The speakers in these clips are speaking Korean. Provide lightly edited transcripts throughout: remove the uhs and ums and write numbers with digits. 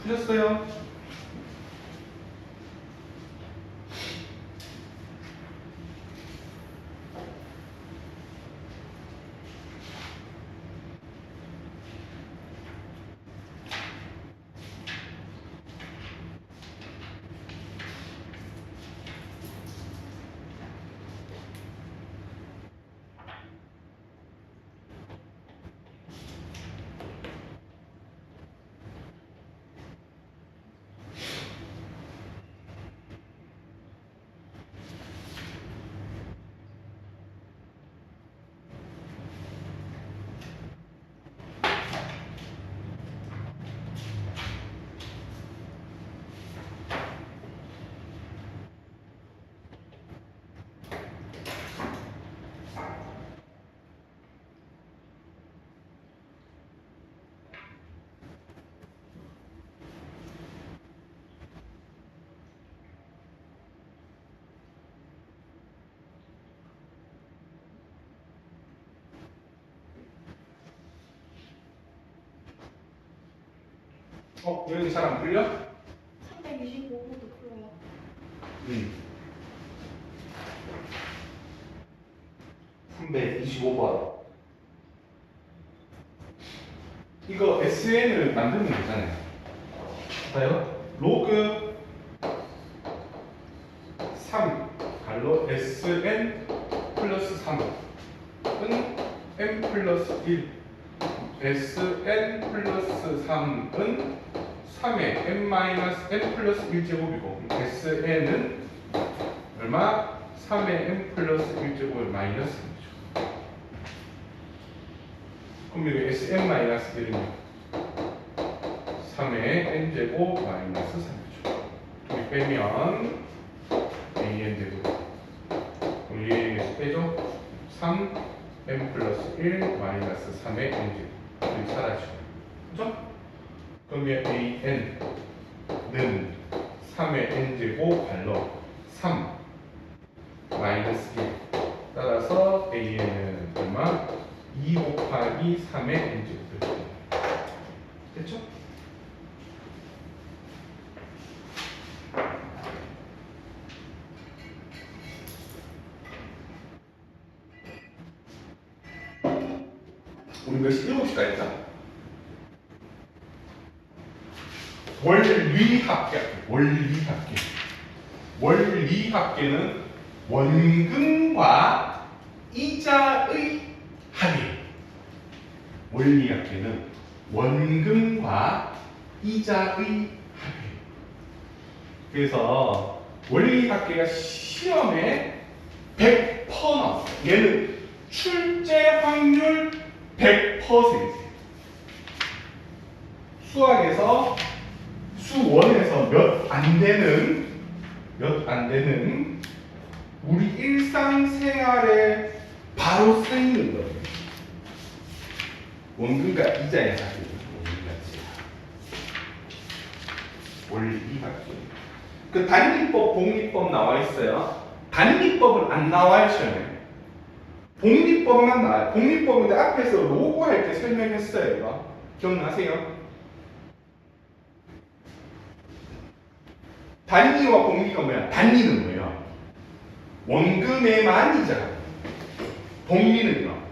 풀렸어요? 여기 잘 안 풀려? 325호도 풀어요. 325번. 이거 SN을 만들면 되잖아요. 봐요. 로그 3 갈로 SN 플러스 3은 M 플러스 1 SN 플러스 3은 3의 M 마이너스 N 플러스 1제곱이고 SN은 얼마? 3의 M 플러스 1제곱을 마이너스 3이죠. 그럼 여기 SM 마이너스 1은 3의 N제곱 마이너스 3이죠. 둘이 빼면 AN제곱. 그럼 여기에서 빼죠? 3 M 플러스 1 마이너스 3의 N제곱. 둘이 사라지죠. 그죠? 그러면 AN은 3의 N제곱 발로 3 마이너스 1 따라서 AN은 얼마? 2 곱하기 3의 N제곱 됐죠? 우리 몇 시? 7시까지 했다. 원리합계. 원리합계는 원금과 이자의 합의. 원리합계는 원금과 이자의 합의. 그래서 원리합계가 시험에 100% 나왔어요. 얘는 출제 확률 100%. 수학에서 수1에서 몇 안 되는 우리 일상생활에 바로 쓰이는 거예요. 원금과 이자의 합의. 원리합계. 그 단위법, 복리법 나와 있어요. 단위법은 안 나와요, 시험에. 복리법만 나와요. 복리법인데 앞에서 로고 할 때 설명했어요. 이거 기억나세요? 단위와 복리가 뭐야? 단위는 뭐예요? 원금에만 이자가. 복리는요?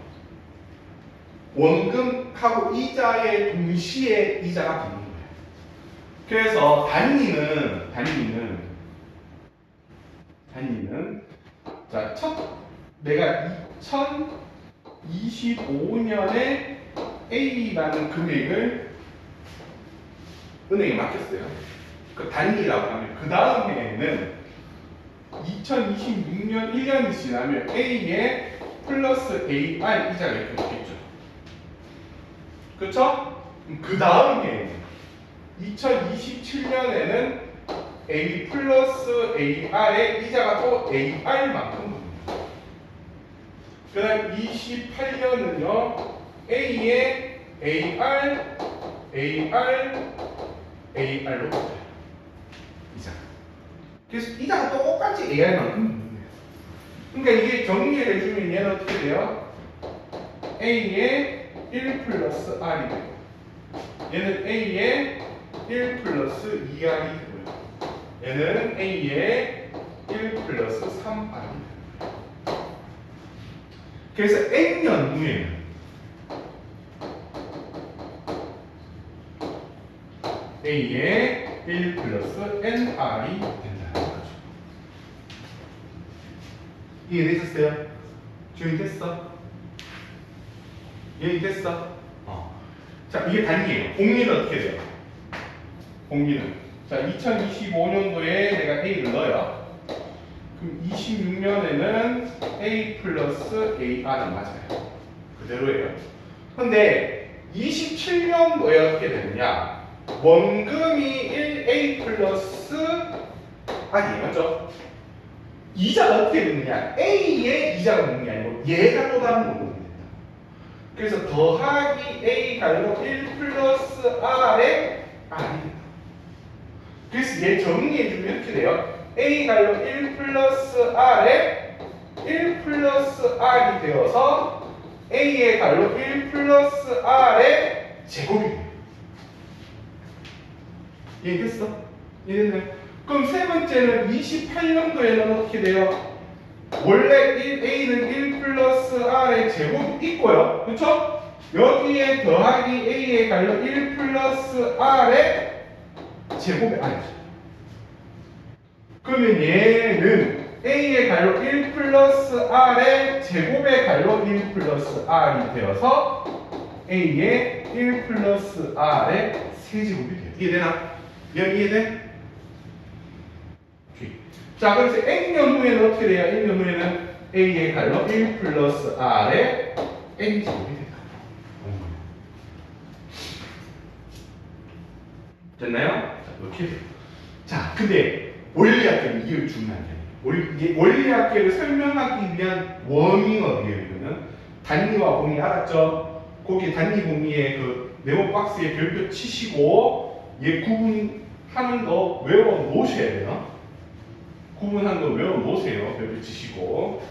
원금하고 이자의 동시에 이자가 붙는 거예요. 그래서 단위는 자, 내가 2025년에 A라는 금액을 은행에 맡겼어요. 그 단위라고 하면 그 다음 해에는 2026년 1년이 지나면 A에 플러스 AR 이자가 이렇게 붙겠죠. 그렇죠? 그 다음 해에는 2027년에는 A 플러스 AR의 이자가 또 AR만큼 붙습니다. 그 다음 28년은요 A에 AR로 붙어요. 이자. 그래서 이자가 똑같이 AR만큼 붙는 거예요. 그러니까 이게 정리를 해주면 얘는 어떻게 돼요? A에 1 플러스 R이 되고 얘는 A에 1 플러스 2r이 되고요. 얘는 a의 1 플러스 3r이 되고요. 그래서 n년 후에는 a의 1 플러스 nr이 된다는 거죠. 이해되셨어요? 조인됐어? 이해됐어? 자, 이게 단위예요. 공리는 어떻게 돼요? 공리는 자, 2025년도에 내가 a를 넣어요. 그럼 26년에는 a 플러스 ar은 맞아요. 그대로예요. 근데 27년도에 어떻게 되느냐? 원금이 1a 플러스 r이에요. 맞죠? 이자가 어떻게 되느냐? a의 이자가 되는 게 아니고 얘가 또 다른 원금이 된다. 그래서 더하기 a 갈로 1 플러스 r의 r이 된다. 그래서 얘 정리해주면 이렇게 돼요. a 갈로 1 플러스 r에 1 플러스 r이 되어서 a의 갈로 1 플러스 r의 제곱이 돼요. 이해됐어? 이해됐나요? 그럼 세 번째는 28년도에는 어떻게 돼요? 원래 a는 1 플러스 r의 제곱이 있고요. 그렇죠? 여기에 더하기 a의 갈로 1 플러스 r의 제곱이 아니죠. 그러면 얘는 a의 갈로 1 플러스 r의 제곱의 갈로 1 플러스 r이 되어서 a의 1 플러스 r의 세제곱이 돼요. 이해되나? 이해돼? 자, 그래서 n년 후에는 어떻게 돼요? n년 후에는 a의 갈로 1 플러스 r의 n제곱이 된다. 됐나요? 자, 이렇게 돼요. 자, 근데 원리학계는 이게 중요한 게 원리학계를 설명하기 위한 워밍업이에요. 이거는 단위와 공이 알았죠? 거기 단위 공리의 그 네모 박스에 별표 치시고 얘 구분하는 거 외워 놓으셔야 돼요. 구분한 거 외워 놓으세요. 별표 치시고.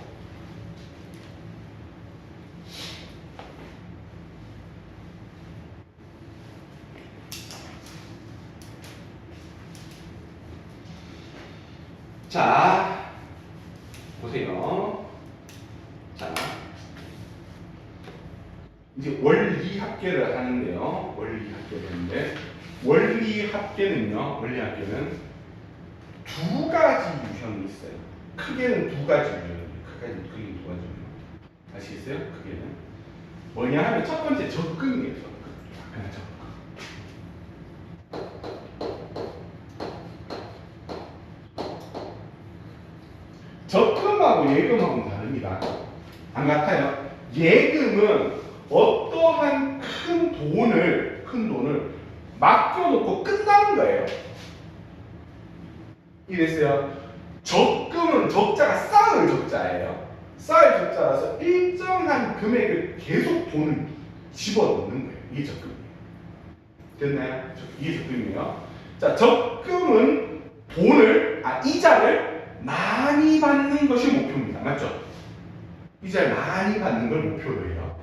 자, 보세요. 자, 이제 원리 합계를 하는데요. 원리 합계를 하는데, 원리 합계는 두 가지 유형이 있어요. 크게는 두 가지 유형이에요. 크게 두 가지 유형. 아시겠어요? 크게는 뭐냐 하면 첫 번째 적금이에요. 적금. 적금하고 예금하고는 다릅니다. 안 같아요? 예금은 어떠한 큰 돈을 맡겨놓고 끝나는 거예요. 이랬어요. 적금은 적자가 쌓을 적자예요. 쌓을 적자라서 일정한 금액을 계속 돈을 집어넣는 거예요. 이게 적금이에요. 됐나요? 이게 적금이에요. 자, 적금은 이자를 많이 받는 것이 목표입니다. 맞죠? 이자를 많이 받는 걸 목표로 해요.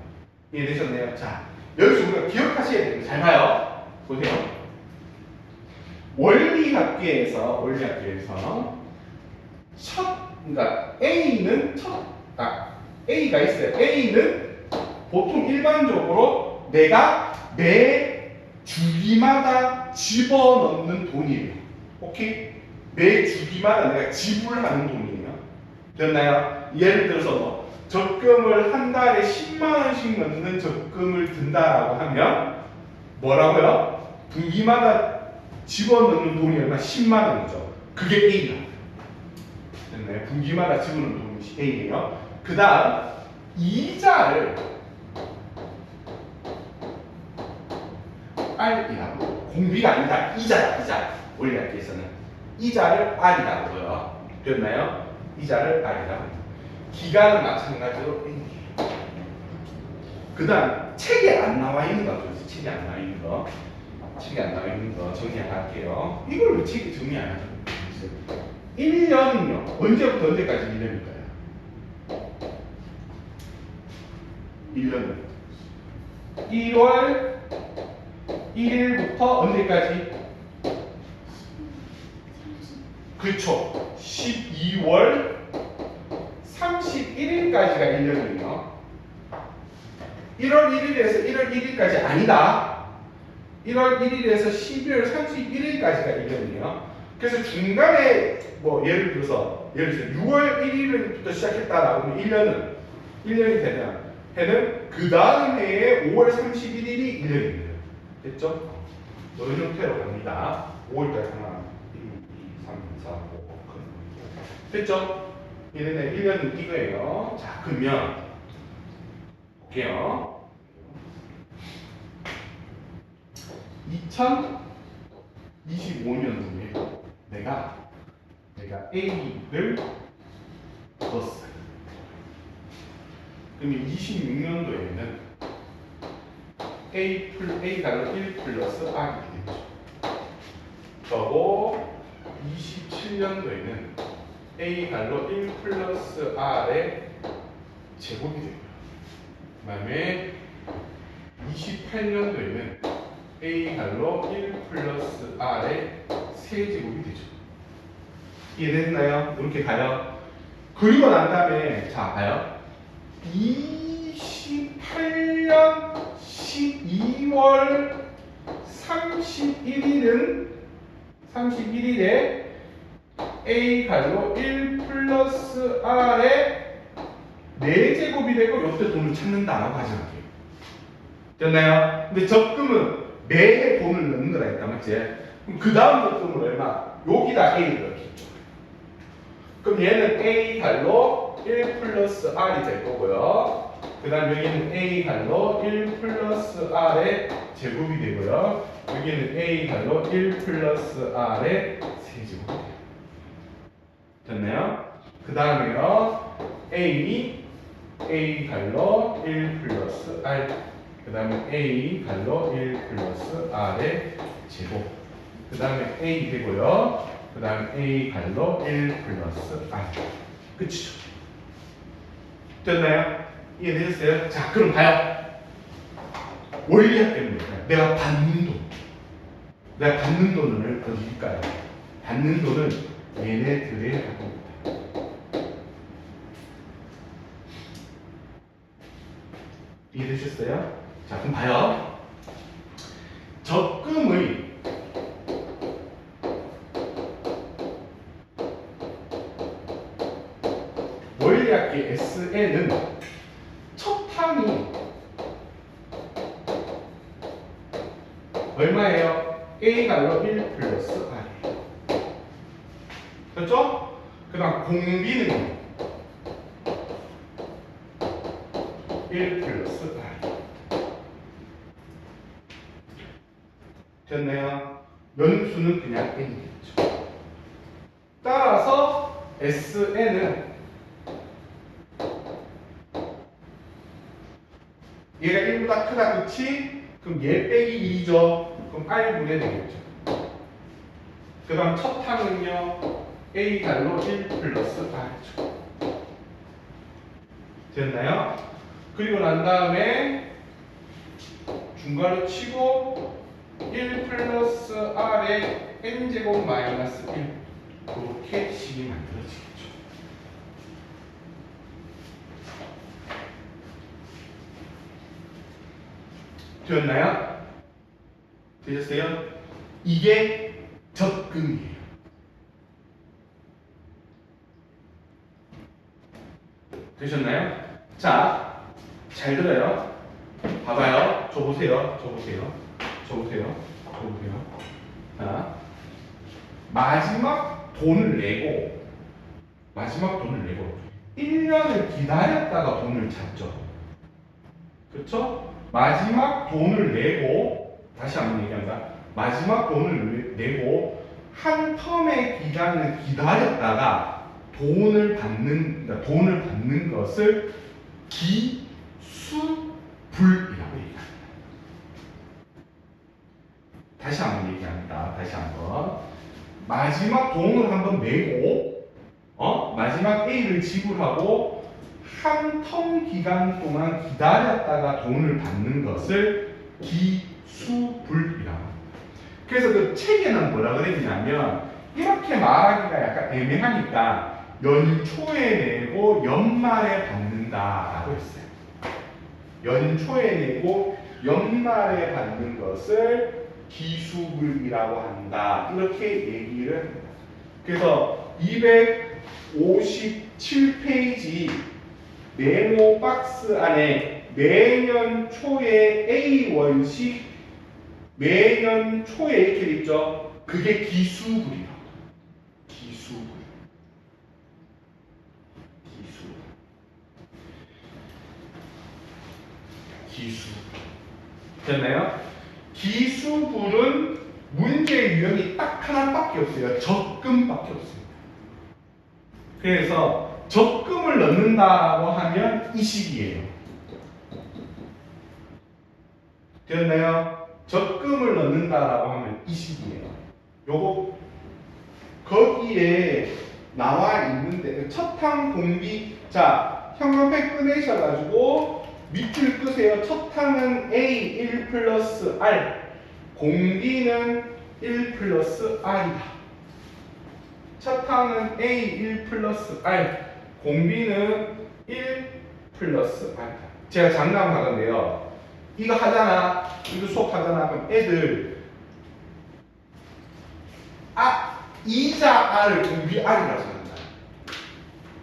이해되셨나요? 자, 여기서 우리가 기억하셔야 됩니다. 잘 봐요. 보세요. 원리학계에서 그러니까 A가 있어요. A는 보통 일반적으로 내가 매 주기마다 집어넣는 돈이에요. 오케이? 매 주기마다 내가 지불하는 돈이에요. 됐나요? 예를 들어서 적금을 한 달에 10만 원씩 넣는 적금을 든다라고 하면 뭐라고요? 분기마다 집어넣는 돈이 얼마? 10만 원이죠. 그게 A다. 됐나요? 분기마다 집어넣는 돈이 A예요. 그 다음 이자를 R이라고, 공비가 아니다. 이자. 원리학계에서는 이자를 R이라고요. 됐나요? 이자를 R이라고. 기간은 마찬가지로 N이에요. 그 다음 책에 안 나와 있는 거. 책에 안 나와 있는 거 정리 안 할게요. 이걸 왜 책에 정리 안 하죠? 1년은요. 언제부터 언제까지 1년일까요? 1년은 1월 1일부터 언제까지? 그쵸. 12월 31일까지가 1년이에요. 1월 1일에서 1월 1일까지 아니다. 1월 1일에서 12월 31일까지가 1년이에요. 그래서 중간에 뭐 예를 들어서 6월 1일부터 시작했다라고 하면 1년이 되면 해는 그 다음 해에 5월 31일이 1년입니다. 됐죠? 이런 형태로 갑니다. 5월까지 하나, 1, 2, 3, 4, 5. 됐죠? 얘네는 1년은 이거예요. 자, 그러면 볼게요. 2025년도에 내가 A를 넣었어요. 그러면 26년도에는 A가 1 플러스 R이 되죠. 그리고 27년도에는 A갈로 1 플러스 R의 제곱이 되고요. 그 다음에 28년도에는 A갈로 1 플러스 R의 세제곱이 되죠. 이해됐나요? 이렇게 가요. 그리고 난 다음에 자 봐요. 28년 12월 31일에 A갈로 1 플러스 R의 4제곱이 되고 요때 돈을 찾는다라고 가정할게요. 됐나요? 근데 적금은 매해 돈을 넣는 거라 했다 맞지? 그럼 그 다음 적금은 얼마? 여기다 A를 넣겠죠. 그럼 얘는 A갈로 1 플러스 R이 될 거고요. 그 다음 여기는 A갈로 1 플러스 R의 제곱이 되고요. 여기는 A갈로 1 플러스 R의 세제곱이 돼요. 됐나요? 그 다음에요. A갈로 1 플러스 R. 그 다음에 A갈로 1 플러스 R의 제곱. 그 다음에 A 되고요. 그 다음 A갈로 1 플러스 R. 그치죠? 됐나요? 이해되셨어요? 자, 그럼 봐요. 원리학 때문에 내가 받는 돈을 어디일까요? 받는 돈은 얘네들의 합입니다. 이해되셨어요? 자, 그럼 봐요. 적금의 원리학계 SN은 첫 항이 얼마예요? A갈로 1 플러스 R이에요. 그렇죠? 그 다음 공비는 1 플러스 R. 됐나요? 연수는 그냥 N이겠죠. 따라서 SN은 얘가 1보다 크다, 그치? 그럼 얘 빼기 2죠. 그럼 R분의 되겠죠. 그 다음 첫 항은요, A갈로 1 플러스 R이죠. 됐나요? 그리고 난 다음에 중괄호 치고 1 플러스 R의 N제곱 마이너스 1 이렇게 식이 만들어지겠죠. 되었나요? 되셨어요? 이게 적금이에요. 되셨나요? 자, 잘 들어요. 봐봐요. 저 보세요. 자, 마지막 돈을 내고 1년을 기다렸다가 돈을 찾죠. 그렇죠? 마지막 돈을 내고, 다시 한번 얘기합니다. 마지막 돈을 내고 한 텀의 기간을 기다렸다가 돈을 받는 것을 기수불이라고 얘기합니다. 다시 한번 얘기합니다. 다시 한번. 마지막 돈을 한번 내고, 마지막 A를 지불하고 한 텀 기간 동안 기다렸다가 돈을 받는 것을 기수불이라고 합니다. 그래서 그 책에는 뭐라 그랬냐면 이렇게 말하기가 약간 애매하니까 연초에 내고 연말에 받는다라고 했어요. 연초에 내고 연말에 받는 것을 기수불이라고 한다. 이렇게 얘기를 합니다. 그래서 257페이지 네모 박스 안에 매년 초에 A원씩 매년 초에 이렇게 돼 있죠. 그게 기수불이라고. 기수불. 기수. 됐나요? 기수불은 문제 유형이 딱 하나밖에 없어요. 적금밖에 없습니다. 그래서 적금을 넣는다고 하면 이 식이에요. 됐나요? 적금을 넣는다라고 하면 이 식이에요. 요거 거기에 나와 있는데 첫항 공비 자 형광펜 꺼내셔가지고 밑줄 끄세요. 첫항은 A 1 플러스 R 공비는 1 플러스 R이다. 첫항은 A 1 플러스 R 공비는 1 플러스 R이다. 제가 장담 하건데요. 이거 하잖아. 이거 수업 하잖아. 그럼 애들 이자 R을 공비 R이라고 생각한다.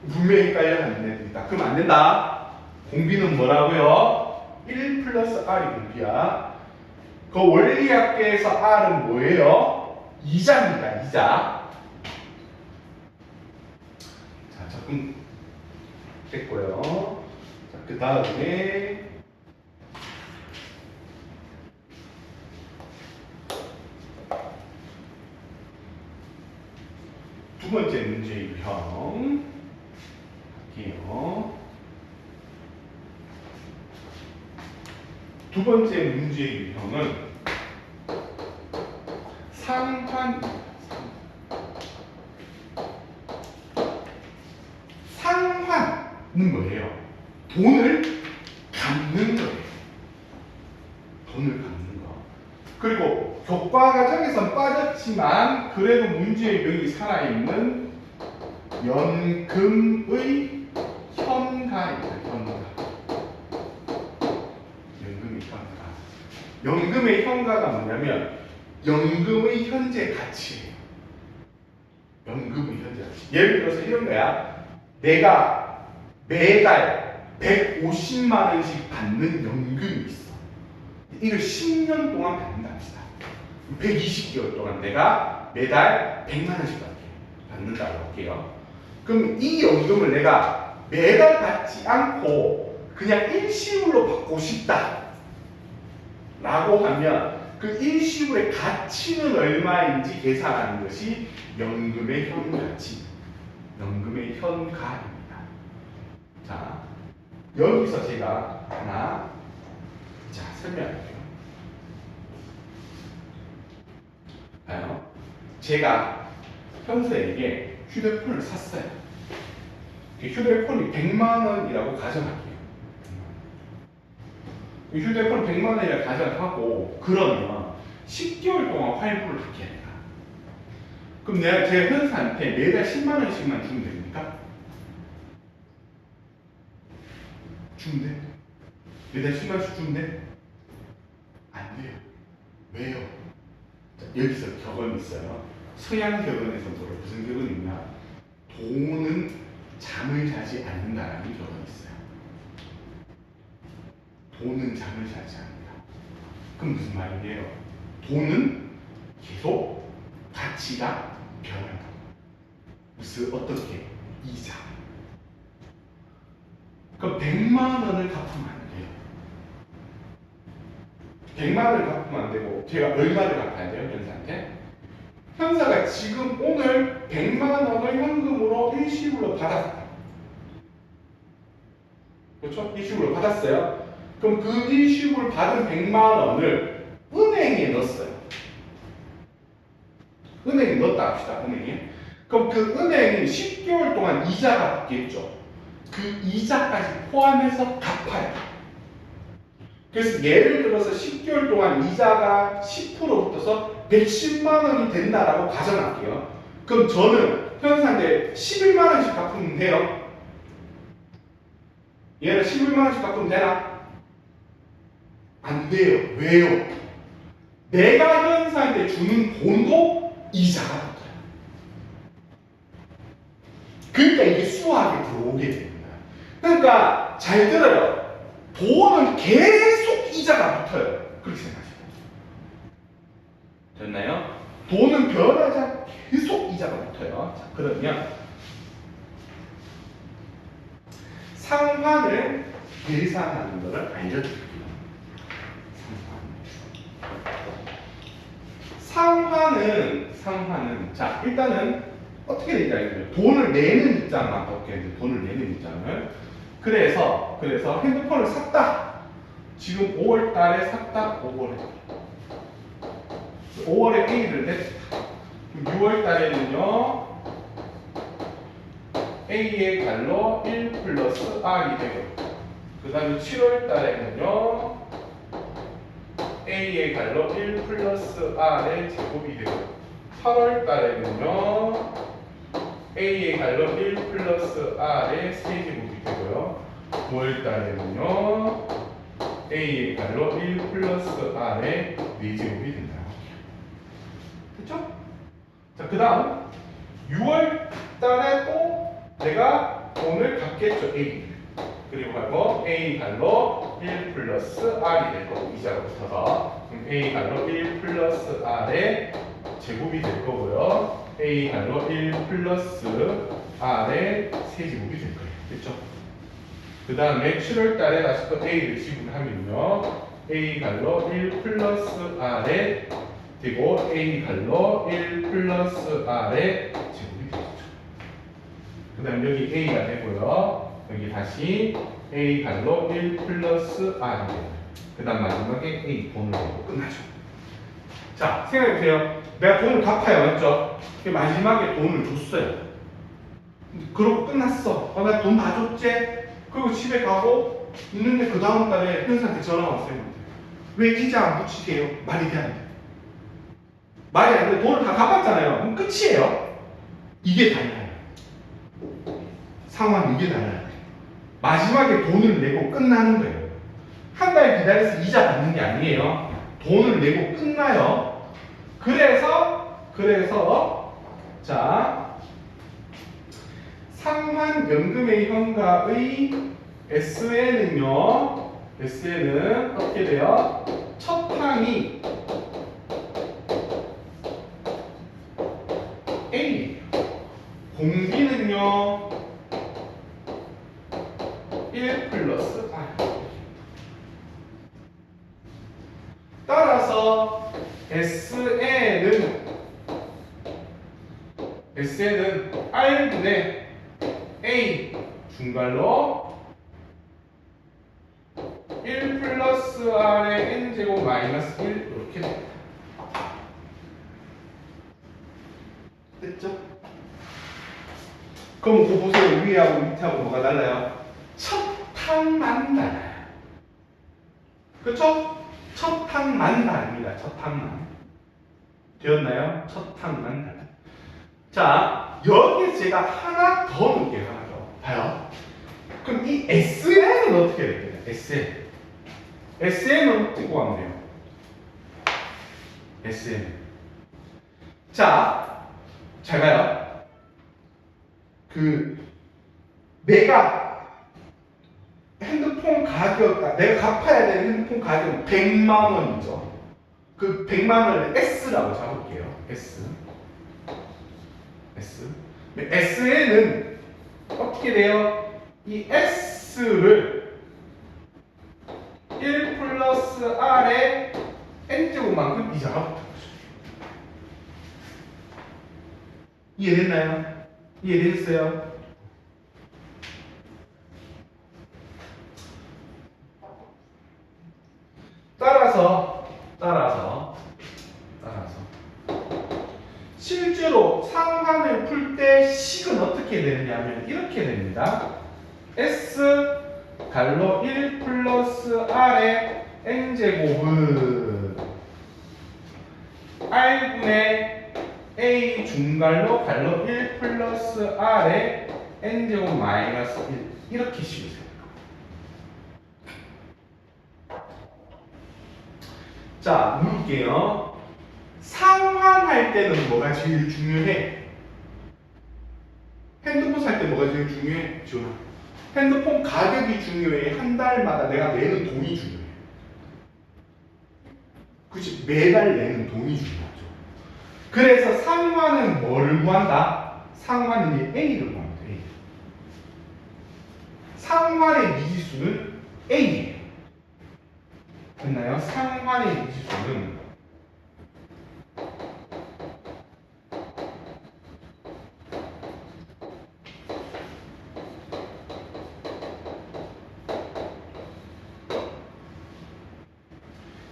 분명히 깔려하는 애들이다. 그럼 안 된다. 공비는 뭐라고요? 1 플러스 R이 공비야. 그 원리학계에서 R은 뭐예요? 이자입니다. 이자. 자, 적금 됐고요. 자, 그 다음에 두 번째 문제 유형 할게요. 두 번째 문제 유형은 상환입니다. 상환은 뭐예요? 돈을 갚는 거예요. 돈을 갚는 거. 그리고 교과 과정에선 빠졌지만 그래도 문제의 유형이 살아있는 연금의 현가입니다. 현가. 연금의 현가. 연금의 현가가 뭐냐면 연금의 현재 가치예요. 연금의 현재 가치. 예를 들어서 이런 거야. 내가 매달 150만 원씩 받는 연금이 있어. 이걸 10년 동안 받는다 합시다. 120개월 동안 내가 매달 100만 원씩 받는다고 할게요. 그럼 이 연금을 내가 매달 받지 않고 그냥 일시불로 받고 싶다 라고 하면 그 일시불의 가치는 얼마인지 계산하는 것이 연금의 현가치, 연금의 현가입니다. 자, 여기서 제가 하나 설명할게요. 제가 현수에게 휴대폰을 샀어요. 휴대폰이 100만 원이라고 가정할게요. 휴대폰 100만 원이라고 가정하고 그러면 10개월 동안 할부를 받게 해야 된다. 그럼 내가 제 현수한테 매달 10만 원씩만 주면 됩니까? 주면 돼? 매달 10만 원씩 주면 돼? 안 돼요. 왜요? 자, 여기서 격언이 있어요. 서양 격언에서 무슨 격언이 있냐? 돈은 잠을 자지 않는다라는 격언이 있어요. 돈은 잠을 자지 않는다. 그럼 무슨 말이에요? 돈은 계속 가치가 변한다. 무슨 어떻게? 이자. 그럼 100만 원을 갚으면 안 돼요. 100만 원을 갚으면 안 되고 제가 얼마를 갚아야 돼요? 현사한테? 현사가 지금 오늘 100만 원을 현금으로 일시불로 받았다. 그렇죠? 일시불로 받았어요. 그럼 그 일시불 받은 100만 원을 은행에 넣었어요. 은행에 넣었다 합시다. 은행에. 그럼 그 은행이 10개월 동안 이자가 받겠죠. 그 이자까지 포함해서 갚아야 돼요. 그래서 예를 들어서 10개월 동안 이자가 10% 붙어서 110만 원이 된다라고 가정할게요. 그럼 저는 현수한테 11만 원씩 갚으면 돼요? 얘는 11만 원씩 갚으면 되나? 안 돼요. 왜요? 내가 현수한테 주는 돈도 이자가 붙어요. 그러니까 이게 수학에 들어오게 됩니다. 그러니까 잘 들어요. 돈은 계속 이자가 붙어요. 그렇게 생각하시고 됐나요? 돈은 변하지 않고 계속 이자가 붙어요. 자, 그러면 상환을 계산하는 것을 알려드릴게요. 상환은 자 일단은 어떻게 되는지 알겠어요. 돈을 내는 입장만 볼게요. 돈을 내는 입장을 그래서 핸드폰을 샀다. 지금 5월 달에 샀다. 5월에 A를 냈다. 6월 달에는요 A의 갈로 1 플러스 R이 되고 그 다음에 7월 달에는요 A의 갈로 1 플러스 R의 제곱이 되고 8월 달에는요 A의 갈로 1 플러스 R의 세제곱이 되고요 9월 달에는요 A의 갈로 1 플러스 R의 4제곱이 된다. 됐죠? 자, 그 다음 6월 달에 또 내가 돈을 갚겠죠. A 그리고 하고 A 갈로 1 플러스 R이 될 거고 이자가 붙어서 그럼 A 갈로 1 플러스 R의 제곱이 될 거고요. A 갈로 1 플러스 R의 세제곱이 될 거예요. 됐죠? 그 다음에 7월 달에 다시 또 A를 지불하면요. A 갈로 1 플러스 R의 되고 A 갈로 1 플러스 R의 제곱이 되겠죠. 그 다음 여기 A가 되고요. 여기 다시 A 갈로 1 플러스 R이 돼요. 그 다음 마지막에 A 돈을 내고 끝나죠. 자, 생각해보세요. 내가 돈을 갚아야 맞죠? 마지막에 돈을 줬어요. 그러고 끝났어. 나 돈 다 줬지? 그리고 집에 가고 있는데 그 다음 달에 현수한테 전화 왔어요. 왜 이자 안 붙이게요? 말이 돼, 안 돼? 말이 안 돼. 돈을 다 갚았잖아요. 그럼 끝이에요. 이게 달라요. 상황 이게 달라요. 마지막에 돈을 내고 끝나는 거예요. 한 달 기다려서 이자 받는 게 아니에요. 돈을 내고 끝나요. 그래서 자 상환연금의 현가의 SN은요. SN은 어떻게 돼요? 첫 항이 A 공비는요 1 플러스 R 따라서 SN은 R분의 A 중괄로 1 플러스 R의 N제곱 마이너스 1 이렇게 됩니다. 됐죠? 그럼 그거 보세요. 위하고 밑하고 뭐가 달라요? 첫 항만 달라요. 그쵸? 첫 항만 다릅니다. 첫 항만. 되었나요? 첫 항만 달라요. 자, 여기에 제가 하나 더 넣을게요. 하나 더. 봐요. 그럼 이 SN은 어떻게 될까요? SN은 어떻게 구하면 돼요? SN. 자, 잘 가요. 내가 핸드폰 가격, 내가 갚아야 되는 핸드폰 가격은 100만 원이죠. 그 100만 원을 S라고 잡을게요. S. SN은 어떻게 돼요? 이 S를 1 플러스 R의 N제곱만큼 이자가 붙은 거죠. 이해됐나요? 이해되셨어요? 따라서 실제로 상환을 풀 때 식은 어떻게 되느냐면 이렇게 됩니다. S 갈로 1 플러스 R의 N제곱은 R분의 A 중괄호 갈로 1 플러스 R에 N제곱 마이너스 1 이렇게 씌우세요. 자, 물을게요. 상환할 때는 뭐가 제일 중요해? 핸드폰 살 때 뭐가 제일 중요해? 지원아. 핸드폰 가격이 중요해? 한 달마다 내가 내는 돈이 중요해? 그치? 매달 내는 돈이 중요하죠. 그래서 상환은 뭐를 구한다? 상환은 A를 구합니다. A. 상환의 미지수는 A예요. 됐나요? 상환의 미지수는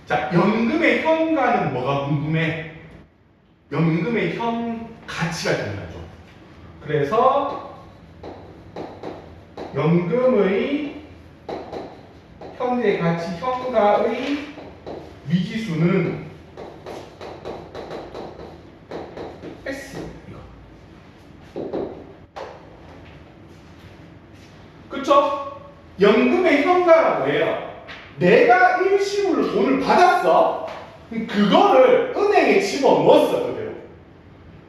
자, 연금의 현가는 뭐가 궁금해? 연금의 현 가치가 중요하죠. 그래서 연금의 현재 가치 현가의 미지수는 S 이거. 그쵸? 연금의 현가가 뭐예요? 내가 일시불로 돈을 받았어. 그거를 은행에 집어넣었어 그대로.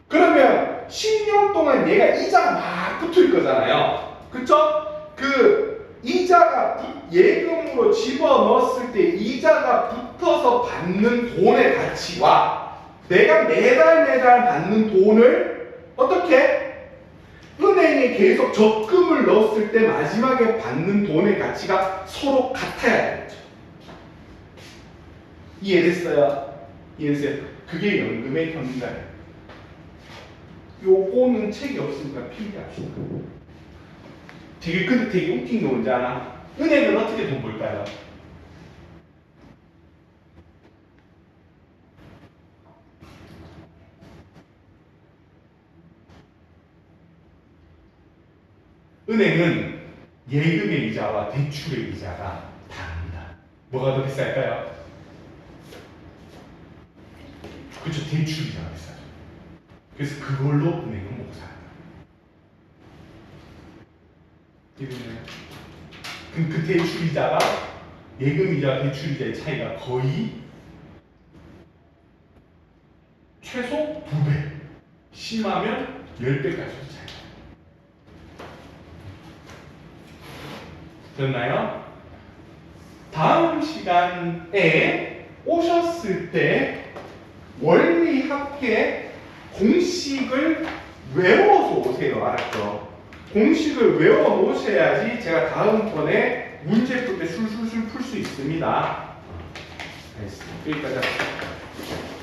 그러면 10년 동안 얘가 이자가 막 붙을 거잖아요. 그쵸? 그 이자가 예금으로 집어넣었을 때 이자가 붙어서 받는 돈의 가치와 내가 매달 받는 돈을 어떻게? 은행에 계속 적금을 넣었을 때 마지막에 받는 돈의 가치가 서로 같아야 되죠. 이해됐어요? 이해됐어요? 그게 연금의 현가예요. 요거는 책이 없으니까 필기합시다. 근데 되게 웃긴 게 뭔지 아나? 은행은 어떻게 돈 벌까요? 은행은 예금의 이자와 대출의 이자가 다릅니다. 뭐가 더 비쌀까요? 그렇죠. 대출 이자가 비싸죠. 그래서 그걸로 은행은 먹고 살아요. 그럼 그 대출 이자가 예금 이자와 대출 이자의 차이가 거의 최소 2배, 심하면 10배까지 차이. 됐나요? 다음 시간에 오셨을 때 원리합계 공식을 외워서 오세요. 알았죠? 공식을 외워 놓으셔야지 제가 다음번에 문제 풀 때 술술술 풀 수 있습니다. 알겠습니다. 여기까지 합시다.